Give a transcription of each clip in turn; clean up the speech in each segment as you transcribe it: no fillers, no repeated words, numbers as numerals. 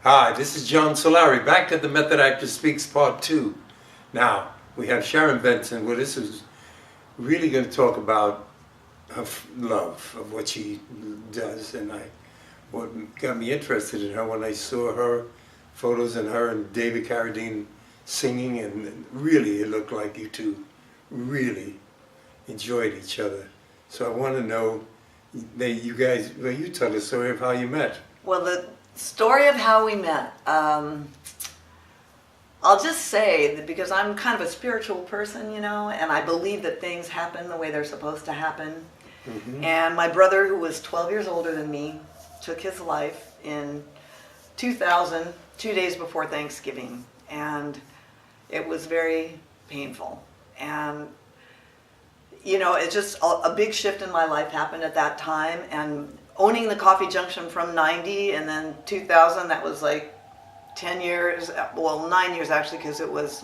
Hi, this is John Solari, back to the Method Actor Speaks Part 2. Now, we have Sharon Benson with us, who's really going to talk about her love of what she does. And what got me interested in her when I saw her photos and her and David Carradine singing, and really it looked like you two really enjoyed each other. So I want to know, you guys, well, you tell the story of how you met. Well, the story of how we met, I'll just say that because I'm kind of a spiritual person, you know, and I believe that things happen the way they're supposed to happen. Mm-hmm. And my brother, who was 12 years older than me, took his life in 2000, 2 days before Thanksgiving. And it was very painful. And, you know, it's just a big shift in my life happened at that time. And owning the Coffee Junction from 90 and then 2000, that was like 10 years, well, 9 years actually, because it was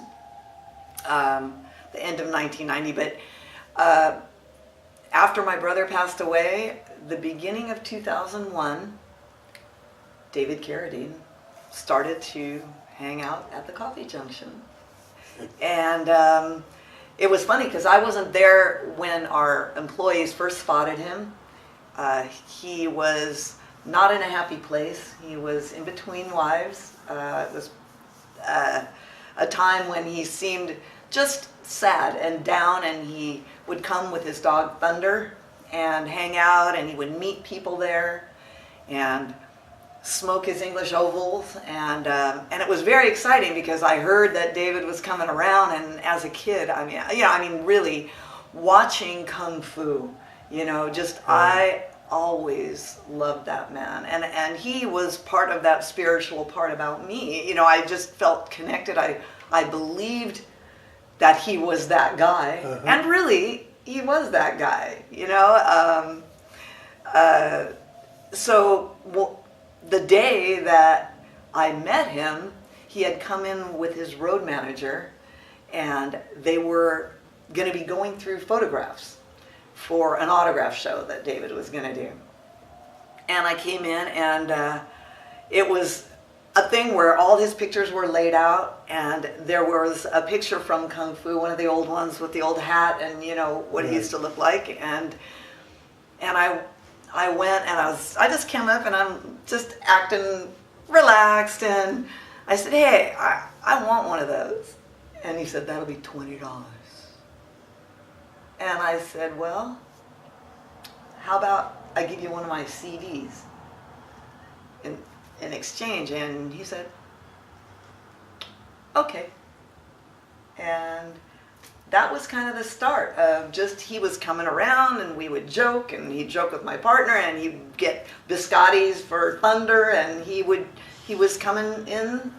the end of 1990. But after my brother passed away, the beginning of 2001, David Carradine started to hang out at the Coffee Junction. And it was funny because I wasn't there when our employees first spotted him. He was not in a happy place. He was in between wives. It was a time when he seemed just sad and down, and he would come with his dog Thunder and hang out, and he would meet people there and smoke his English ovals, and it was very exciting because I heard that David was coming around. And as a kid, I mean really watching Kung Fu, you know, just I always loved that man, and he was part of that spiritual part about me. You know, I just felt connected. I believed that he was that guy, and really he was that guy, you know. The day that I met him, he had come in with his road manager, and they were going to be going through photographs for an autograph show that David was going to do. And I came in, and it was a thing where all his pictures were laid out, and there was a picture from Kung Fu, one of the old ones with the old hat and, you know, what he used to look like. And I went, and I just came up, and I'm just acting relaxed, and I said, hey, I want one of those. And he said, that'll be $20. And I said, well, how about I give you one of my CDs in exchange? And he said, okay. And that was kind of the start of just, he was coming around, and we would joke, and he'd joke with my partner, and he'd get biscottis for Thunder, and he was coming in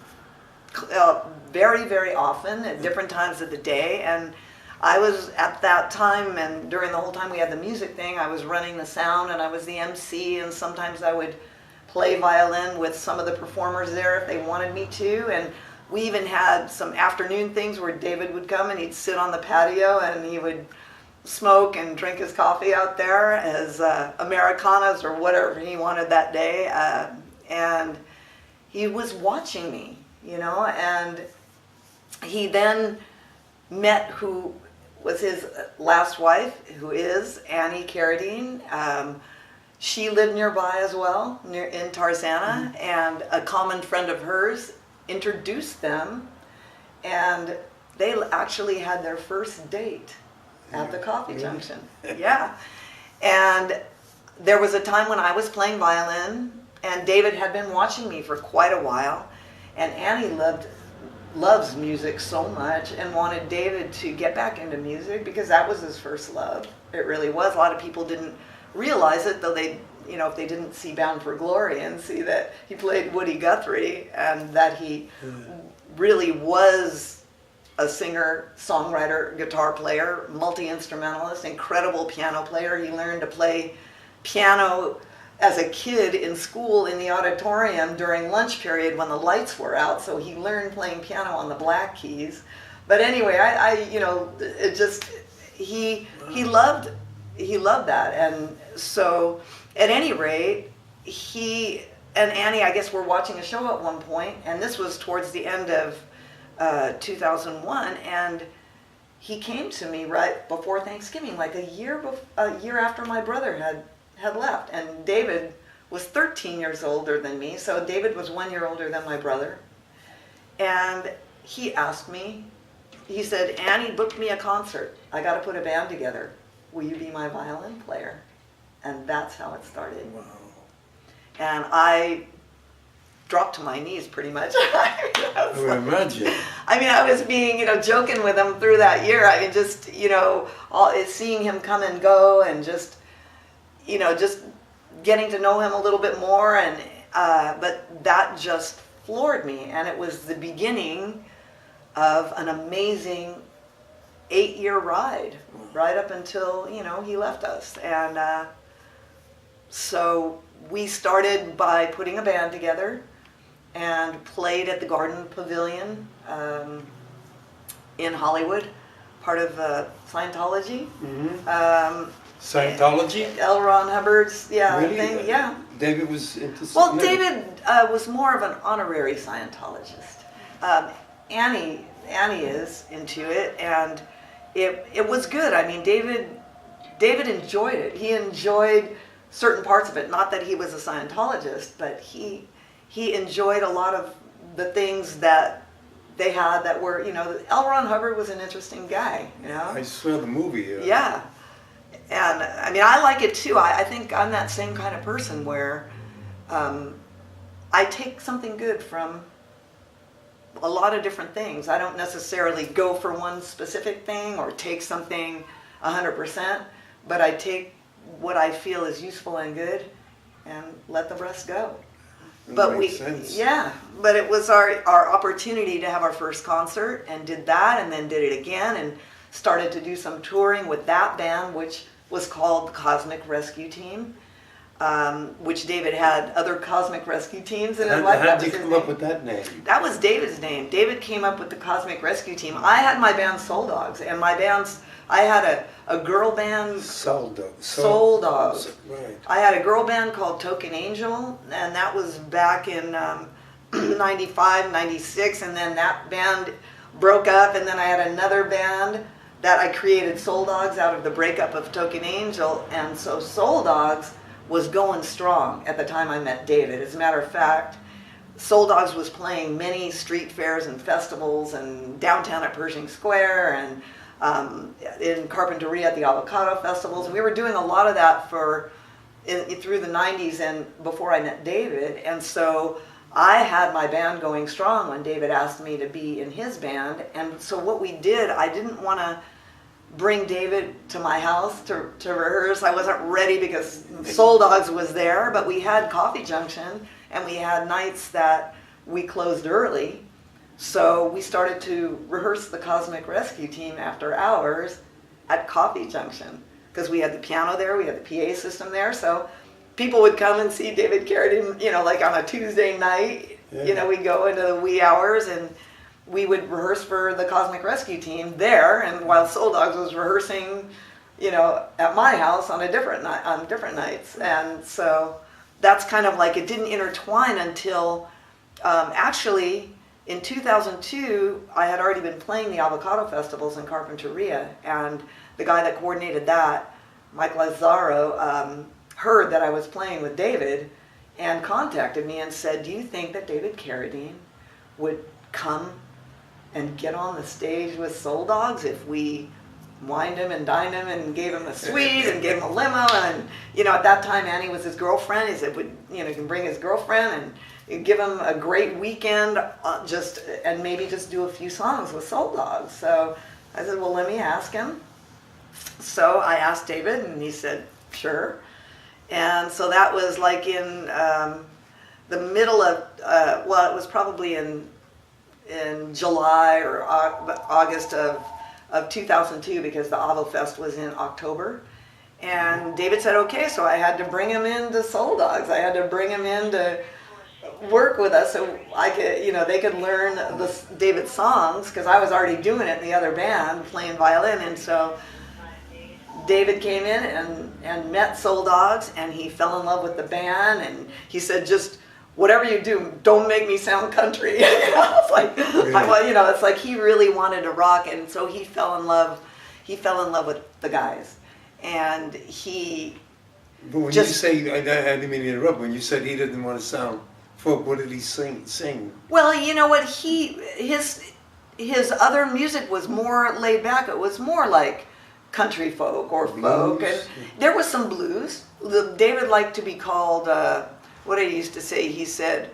very, very often at different times of the day. And I was at that time, and during the whole time we had the music thing, I was running the sound, and I was the MC, and sometimes I would play violin with some of the performers there if they wanted me to. And we even had some afternoon things where David would come, and he'd sit on the patio, and he would smoke and drink his coffee out there as Americanas or whatever he wanted that day. And he was watching me, you know, and he then met who was his last wife, who is Annie Carradine. She lived nearby as well, in Tarzana, and a common friend of hers introduced them, and they actually had their first date at the Coffee Junction. Yeah. And there was a time when I was playing violin, and David had been watching me for quite a while, and Annie loves music so much and wanted David to get back into music because that was his first love. It really was. A lot of people didn't realize it, though they, you know, if they didn't see Bound for Glory and see that he played Woody Guthrie and that he really was a singer, songwriter, guitar player, multi-instrumentalist, incredible piano player. He learned to play piano as a kid in school in the auditorium during lunch period when the lights were out, so he learned playing piano on the black keys. But anyway, I you know, it just, he loved that. And so at any rate, he and Annie, I guess, were watching a show at one point, and this was towards the end of 2001, and he came to me right before Thanksgiving, like a year after my brother had left. And David was 13 years older than me, so David was 1 year older than my brother. And he asked me, he said, Annie booked me a concert. I got to put a band together. Will you be my violin player? And that's how it started. Wow. And I dropped to my knees pretty much. I would imagine. I mean, I was being, joking with him through that year. I mean, just, seeing him come and go, and just, just getting to know him a little bit more. And but that just floored me. And it was the beginning of an amazing 8-year ride, right up until, he left us. And so we started by putting a band together and played at the Garden Pavilion in Hollywood, part of Scientology. Mm-hmm. Scientology? L. Ron Hubbard's, really? thing, yeah. David was into... Well, David was more of an honorary Scientologist. Annie is into it, and it was good. I mean, David enjoyed it. He enjoyed certain parts of it. Not that he was a Scientologist, but he enjoyed a lot of the things that they had that were, L. Ron Hubbard was an interesting guy, I saw the movie. Yeah. And, I mean, I like it too. I think I'm that same kind of person where I take something good from a lot of different things. I don't necessarily go for one specific thing or take something 100%, but I take what I feel is useful and good and let the rest go. That makes sense. Yeah, but it was our opportunity to have our first concert, and did that, and then did it again, and started to do some touring with that band, which was called the Cosmic Rescue Team, which David had other Cosmic Rescue Teams in his life. How did you come up with that name? That was David's name. David came up with the Cosmic Rescue Team. I had my band Soul Dogs, and I had a girl band. Soul Dogs. Soul Dogs. Right. I had a girl band called Token Angel, and that was back in 95, 96, and then that band broke up, and then I had another band that I created, Soul Dogs, out of the breakup of Token Angel. And so Soul Dogs was going strong at the time I met David. As a matter of fact, Soul Dogs was playing many street fairs and festivals, and downtown at Pershing Square, and in Carpinteria at the Avocado Festivals. We were doing a lot of that through the 90s and before I met David. And so I had my band going strong when David asked me to be in his band. And so what we did, I didn't want to bring David to my house to rehearse. I wasn't ready because Soul Dogs was there, but we had Coffee Junction, and we had nights that we closed early. So we started to rehearse the Cosmic Rescue Team after hours at Coffee Junction, because we had the piano there, we had the PA system there, so people would come and see David Carradine, like on a Tuesday night. Yeah. We'd go into the wee hours, and we would rehearse for the Cosmic Rescue Team there, and while Soul Dogs was rehearsing, at my house on different nights. And so that's kind of like, it didn't intertwine until actually in 2002, I had already been playing the Avocado Festivals in Carpinteria, and the guy that coordinated that, Mike Lazaro, heard that I was playing with David and contacted me and said, do you think that David Carradine would come and get on the stage with Soul Dogs if we wined him and dined him and gave him a suite and gave him a limo? And, at that time, Annie was his girlfriend. He said, he can bring his girlfriend and give him a great weekend, and maybe just do a few songs with Soul Dogs. So I said, well, let me ask him. So I asked David, and he said, sure. And so that was like in the middle of, it was probably in July or August of 2002, because the Avo Fest was in October. And David said, okay, so I had to bring him into Soul Dogs. I had to bring him in to work with us so I could, they could learn David's songs, because I was already doing it in the other band, playing violin. And so David came in and met Soul Dogs, and he fell in love with the band, and he said, just whatever you do, don't make me sound country. It's like, Really? it's like he really wanted to rock, and so he fell in love. He fell in love with the guys, and he. But when you say, I didn't mean to interrupt. When you said he didn't want to sound folk, what did he sing? Well, you know what, his other music was more laid back. It was more like country folk or folk, and there was some blues. David liked to be called, what did he used to say? He said,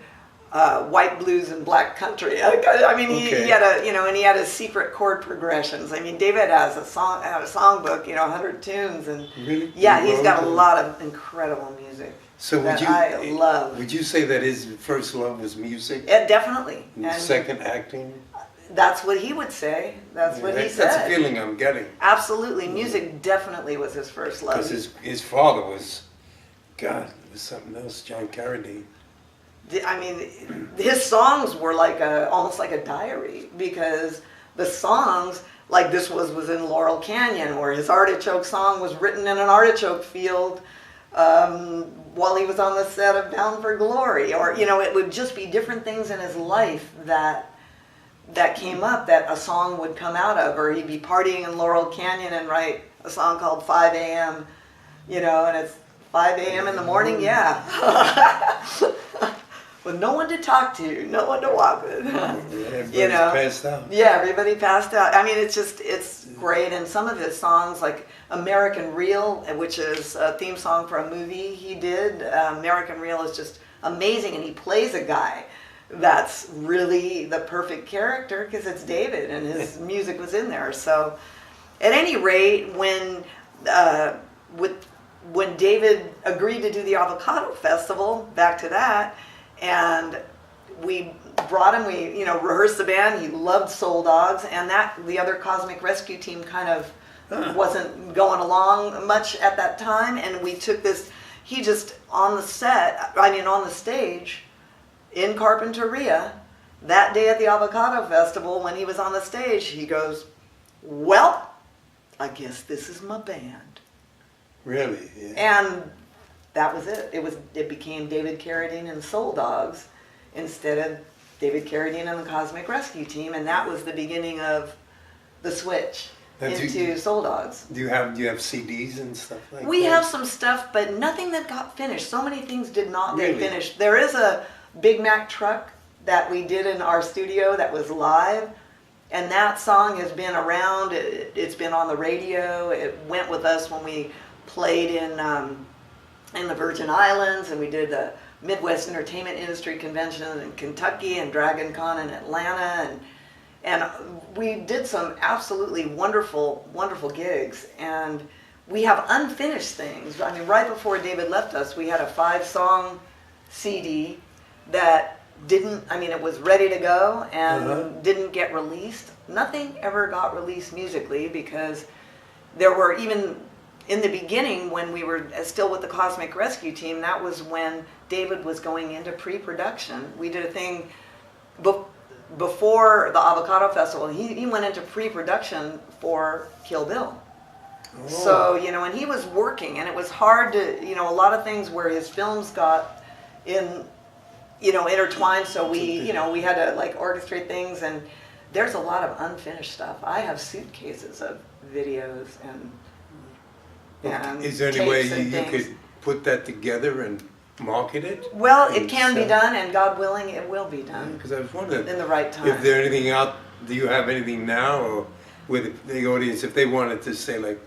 white blues and black country. I mean, he had and he had his secret chord progressions. I mean, David had a songbook, 100 tunes, and really? Yeah, he's got a lot of incredible music. So I love. Would you say that his first love was music? Yeah, definitely. And second, acting? That's what he would say. That's what he said. That's a feeling I'm getting. Absolutely. Music definitely was his first love. Because his father was, God, it was something else, John Carradine. I mean, his songs were like almost like a diary, because the songs, like this was in Laurel Canyon, where his artichoke song was written in an artichoke field while he was on the set of Bound for Glory, or it would just be different things in his life that came up that a song would come out of, or he'd be partying in Laurel Canyon and write a song called 5 a.m., and it's 5 a.m. in the morning, with no one to talk to, no one to walk with. Everybody's passed out. Yeah, everybody passed out. I mean, it's great. And some of his songs, like American Real, which is a theme song for a movie he did, American Real is just amazing. And he plays a guy that's really the perfect character, because it's David, and his music was in there. So at any rate, when David agreed to do the Avocado Festival, back to that, and we brought him, we rehearsed the band. He loved Soul Dogs, and the other Cosmic Rescue Team kind of wasn't going along much at that time, and we took this. He just on the stage in Carpinteria that day at the Avocado Festival, when he was on the stage, he goes, "Well, I guess this is my band." Really? Yeah. And that was it. It became David Carradine and Soul Dogs instead of David Carradine and the Cosmic Rescue Team, and that was the beginning of the switch into Soul Dogs. Do you have CDs and stuff like that? We have some stuff, but nothing that got finished. So many things did not get Really? finished. There is a Big Mac truck that we did in our studio that was live, and that song has been around. It's been on the radio. It went with us when we played in the Virgin Islands, and we did the Midwest Entertainment Industry Convention in Kentucky and Dragon Con in Atlanta, and we did some absolutely wonderful, wonderful gigs. And we have unfinished things. I mean, right before David left us, we had a 5-song CD that it was ready to go and didn't get released. Nothing ever got released musically, because there were, even in the beginning, when we were still with the Cosmic Rescue Team, that was when David was going into pre-production. We did a thing before the Avocado Festival. He went into pre-production for Kill Bill. Oh. So, and he was working, and it was hard to, a lot of things where his films got intertwined, so we had to orchestrate things, and there's a lot of unfinished stuff. I have suitcases of videos and is there any way you could put that together and market it? Well, it can be done, and God willing, it will be done. Because I was wondering, in the right time. If there anything out, do you have anything now, or with the audience, if they wanted to say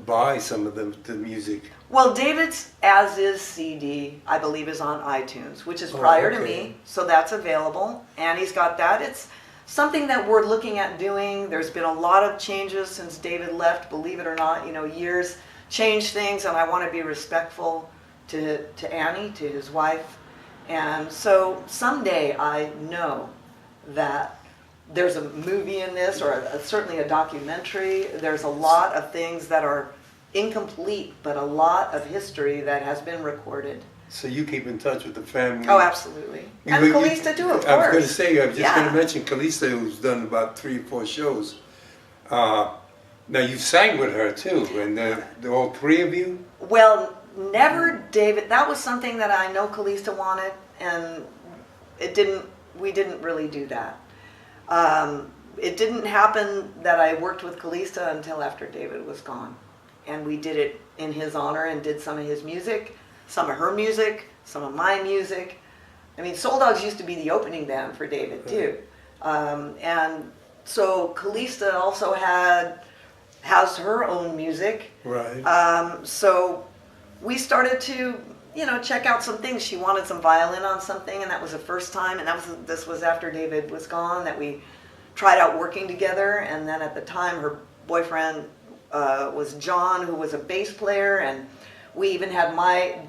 buy some of the music? Well, David's As Is CD, I believe, is on iTunes, which is prior to me, so that's available, and he's got that. It's something that we're looking at doing. There's been a lot of changes since David left, believe it or not. Years change things, and I want to be respectful to Annie, to his wife. And so someday I know that there's a movie in this, or certainly a documentary. There's a lot of things that are incomplete, but a lot of history that has been recorded. So you keep in touch with the family? Oh, absolutely. And Calista too, of course. I was going to say, I was just going to mention Calista, who's done about 3 or 4 shows. Now you sang with her too, and all 3 of you? Well, never David. That was something that I know Calista wanted, and we didn't really do that. It didn't happen that I worked with Calista until after David was gone. And we did it in his honor and did some of his music, some of her music, some of my music. I mean, Soul Dogs used to be the opening band for David too. And so Calista also has her own music. Right. So we started to, check out some things. She wanted some violin on something, and that was the first time. And this was after David was gone that we tried out working together. And then at the time, her boyfriend was John, who was a bass player, and we even had my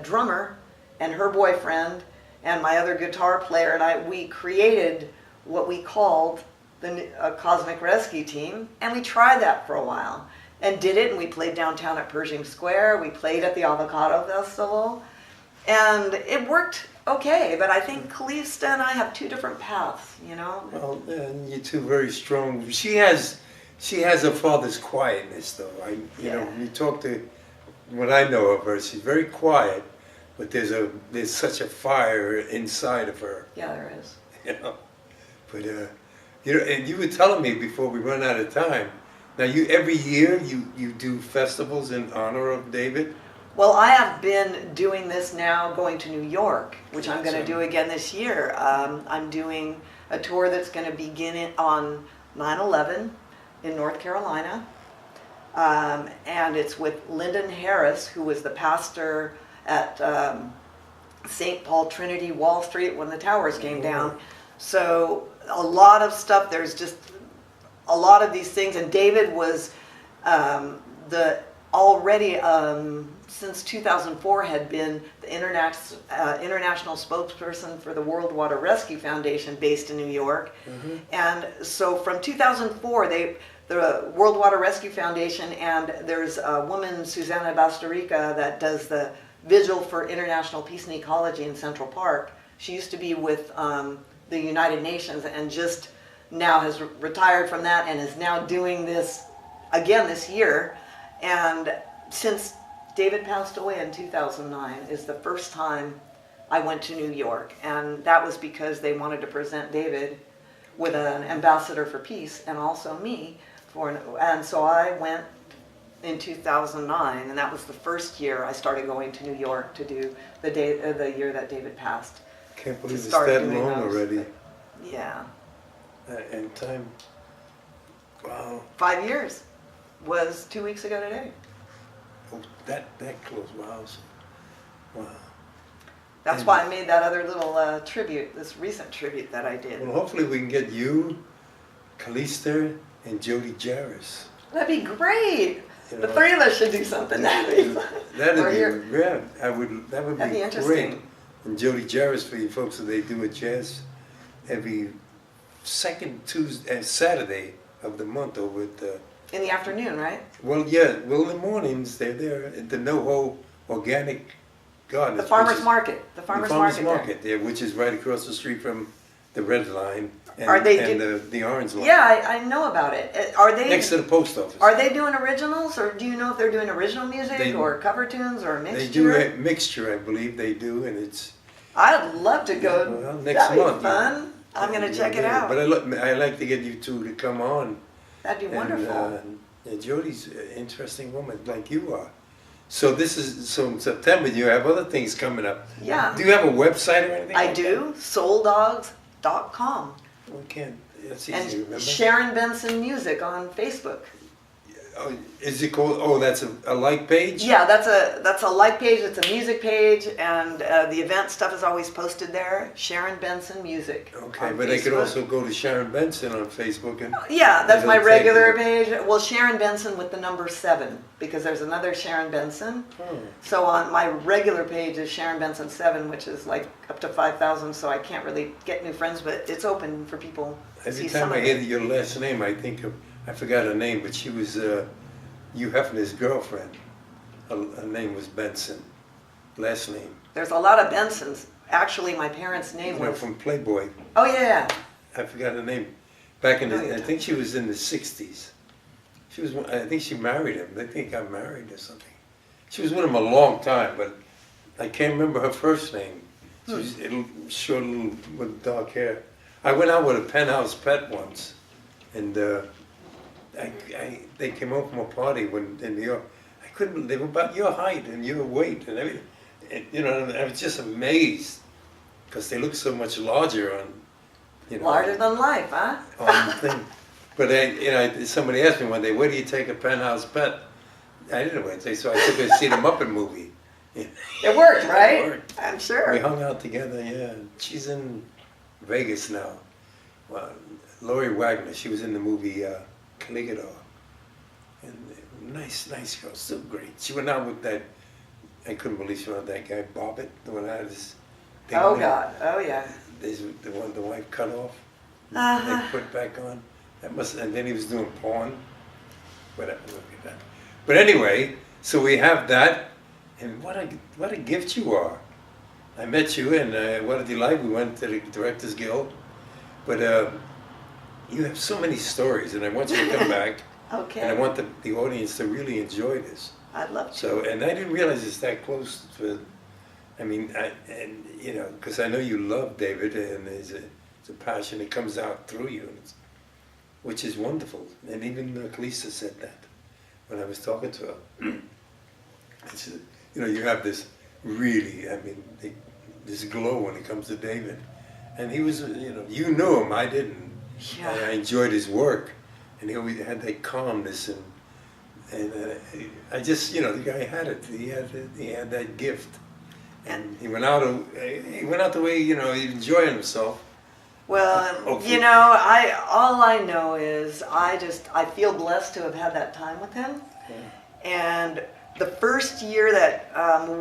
drummer and her boyfriend and my other guitar player, and we created what we called the Cosmic Rescue Team, and we tried that for a while and did it, and we played downtown at Pershing Square, we played at the Avocado Festival, and it worked okay, but I think Calista and I have two different paths, Well, and you two very strong. She has her father's quietness, though. You talk to, what I know of her, she's very quiet, but there's such a fire inside of her. Yeah, there is. But and you were telling me before we run out of time. Now, every year you do festivals in honor of David. Well, I have been doing this now, going to New York, which I'm going to do again this year. I'm doing a tour that's going to begin on 9/11 in North Carolina, and it's with Lyndon Harris, who was the pastor at St. Paul Trinity Wall Street when the towers came down. So a lot of stuff, there's just a lot of these things, and David was since 2004 had been the international spokesperson for the World Water Rescue Foundation based in New York. Mm-hmm. And so from 2004, the World Water Rescue Foundation, and there's a woman, Susanna Bastorica, that does the Vigil for International Peace and Ecology in Central Park. She used to be with the United Nations and just now has retired from that and is now doing this again this year. And since David passed away in 2009 is the first time I went to New York, and that was because they wanted to present David with an ambassador for peace and also me and so I went in 2009, and that was the first year I started going to New York to do the year that David passed. Can't believe it's that long already. Yeah. And time, wow. 5 years was 2 weeks ago today. Oh, that close, wow. That's why I made that other little tribute, this recent tribute that I did. Well, hopefully we can get you, Calista, and Jody Jarris. That'd be great. The three of us should do something. That'd be fun. That would be interesting. Great. And Jody Jarris, for you folks, they do a jazz every second Saturday of the month over at the... In the afternoon, right? Well, yeah. Well, in the mornings, they're there at the NoHo Organic Gardens. The farmer's market. The farmer's market there, which is right across the street from the Red Line and, the Orange Line. Yeah, I know about it. Are they next to the post office? Are they doing originals, or do you know if they're doing original music or cover tunes or a mixture? They do a mixture, I believe they do, and it's... I'd love to go. Well, next month. That'd be fun. I'm going to check it out. But I like to get you two to come on. That'd be wonderful. Jody's an interesting woman, like you are. So in September you have other things coming up. Yeah. Do you have a website or anything? I do. Souldogs.com. Okay, that's easy and to remember. Sharon Benson Music on Facebook. Oh, is it called? Oh, that's a like page. Yeah, that's a like page. It's a music page, and the event stuff is always posted there. Sharon Benson Music. Okay, but they could also go to Sharon Benson on Facebook and. Yeah, that's my regular page. Well, Sharon Benson with the number 7, because there's another Sharon Benson. Oh. So on my regular page is Sharon Benson 7, which is like up to 5,000. So I can't really get new friends, but it's open for people. Every time I hear your last name, I think of. I forgot her name, but she was Hugh Hefner's girlfriend. Her name was Benson. Last name. There's a lot of Bensons. Actually, my parents' name was... from Playboy. Oh, yeah. I forgot her name. Back in I think she was in the 60s. She was. I think she married him. They think I got married or something. She was with him a long time, but I can't remember her first name. She was short, little with dark hair. I went out with a penthouse pet once, and they came home from a party in New York. I couldn't believe they were about your height and your weight and everything. And, I was just amazed because they look so much larger on, Larger than life, huh? on the thing. But somebody asked me one day, where do you take a penthouse pet? I didn't know what to say, so I took her to see the Muppet movie. It worked, right? It worked. I'm sure. We hung out together, yeah. She's in Vegas now. Well, Lori Wagner, she was in the movie Caligula. And nice girl, so great. She went out with that, I couldn't believe she went out with that guy, Bobbitt, the one that had his thing Oh, on. God. Oh, yeah. The one the wife cut off, Uh-huh. they put back on. And then he was doing porn. Whatever, look at that. But anyway, so we have that, and what a gift you are. I met you, and what a delight. We went to the Directors Guild. But you have so many stories, and I want you to come back. Okay. And I want the audience to really enjoy this. I'd love to. So, and I didn't realize it's that close to, because I know you love David, and it's a passion that comes out through you, which is wonderful. And even Kalisa said that when I was talking to her. I said, you have this really, this glow when it comes to David. And he was, you knew him, I didn't. Yeah. I enjoyed his work, and he always had that calmness, and I just, the guy had it. He had that gift, and he went out the way, he enjoying himself. Well, Hopefully. all I know is I feel blessed to have had that time with him. Yeah. And the first year that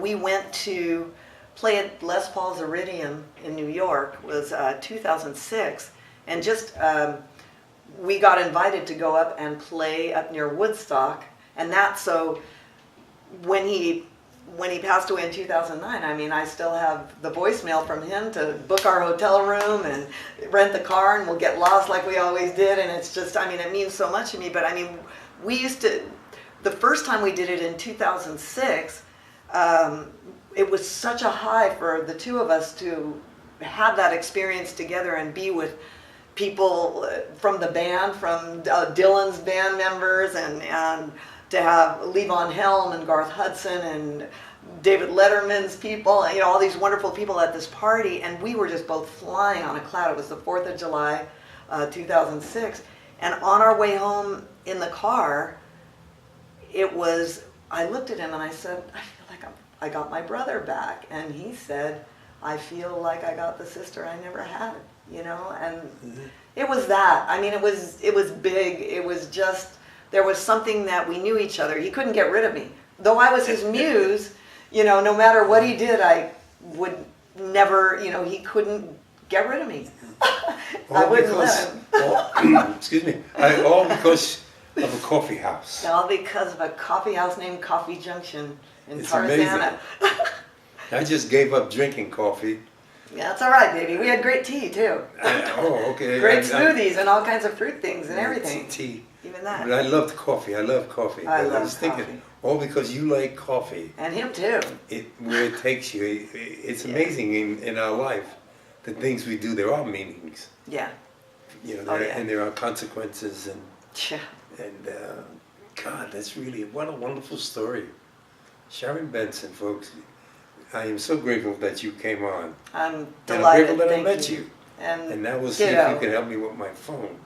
we went to play at Les Paul's Iridium in New York was 2006, and we got invited to go up and play up near Woodstock, and so when he passed away in 2009, I still have the voicemail from him to book our hotel room and rent the car, and we'll get lost like we always did, and it's just, it means so much to me. But we used to, the first time we did it in 2006, it was such a high for the two of us to have that experience together and be with people from the band, from Dylan's band members, and to have Levon Helm and Garth Hudson and David Letterman's people, all these wonderful people at this party, and we were just both flying on a cloud. It was the 4th of July, 2006, and on our way home in the car, I looked at him and I said, I feel like I got my brother back, and he said, I feel like I got the sister I never had, and Mm-hmm. it was that. It was big. It was just, there was something that we knew each other. He couldn't get rid of me. Though I was his muse, no matter what he did, I would never, he couldn't get rid of me. I wouldn't let him. Excuse me. All because of a coffee house. All because of a coffee house named Coffee Junction in It's Tarzana. I just gave up drinking coffee. Yeah, that's all right, baby. We had great tea, too. Okay. Great smoothies and all kinds of fruit things and everything. Tea. Even that. But I loved coffee. I love coffee. I But love was thinking, coffee. all because you like coffee. And him, too. Where it takes you. It's amazing in our life, the things we do, there are meanings. Yeah. And there are consequences. Yeah. And God, that's really, what a wonderful story. Sharon Benson, folks. I am so grateful that you came on. I'm And delighted. I'm grateful that I Thank met you. you. And And now we'll see if ditto. you can help me with my phone.